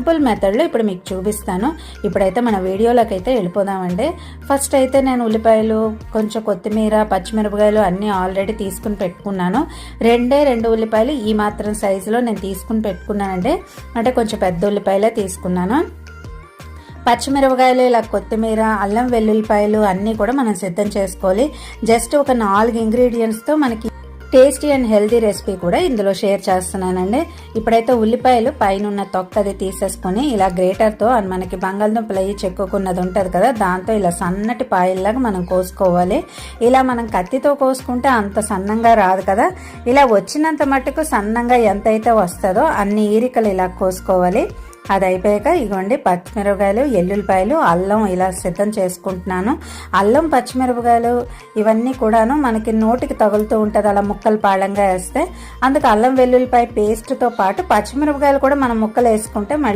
Simple మెథడ్లో ఇప్పుడు మీకు చూపిస్తాను. ఇప్పుడైతే మన వీడియోలోకి అయితే వెళ్ళిపోదామండి. ఫస్ట్ అయితే నేను ఉల్లిపాయలు, కొంచెం కొత్తిమీర, పచ్చిమిరపకాయలు అన్నీ ఆల్రెడీ తీసుకుని పెట్టుకున్నాను. రెండు ఉల్లిపాయలు ఈ మాత్రం సైజులో నేను తీసుకుని పెట్టుకున్నానండి. అంటే కొంచెం పెద్ద ఉల్లిపాయలే తీసుకున్నాను. పచ్చిమిరపకాయలు, ఇలా కొత్తిమీర, అల్లం వెల్లుల్లిపాయలు అన్నీ కూడా మనం సిద్ధం చేసుకోవాలి. జస్ట్ ఒక 4 ఇంగ్రీడియంట్స్తో మనకి టేస్టీ అండ్ హెల్తీ రెసిపీ కూడా ఇందులో షేర్ చేస్తున్నానండి. ఇప్పుడైతే ఉల్లిపాయలు పైన ఉన్న తొక్కది తీసేసుకొని ఇలా గ్రేటర్తో మనకి బంగాళదుంపలు అయ్యి చెక్కుకున్నది ఉంటుంది కదా, దాంతో ఇలా సన్నటి పాయల్లాగా మనం కోసుకోవాలి. ఇలా మనం కత్తితో కోసుకుంటే అంత సన్నంగా రాదు కదా, ఇలా వచ్చినంత మట్టుకు సన్నంగా ఎంతైతే వస్తుందో అన్ని ఈరికలు ఇలా కోసుకోవాలి. అది అయిపోయాక ఇగోండి పచ్చిమిరపకాయలు, ఎల్లుల్లిపాయలు, అల్లం ఇలా సిద్ధం చేసుకుంటున్నాను. అల్లం, పచ్చిమిరపకాయలు ఇవన్నీ కూడాను మనకి నోటికి తగులుతూ ఉంటుంది అలా ముక్కలు పాళంగా వేస్తే. అందుకు అల్లం వెల్లుల్లిపాయ పేస్ట్తో పాటు పచ్చిమిరపకాయలు కూడా మనం ముక్కలు వేసుకుంటే మళ్ళీ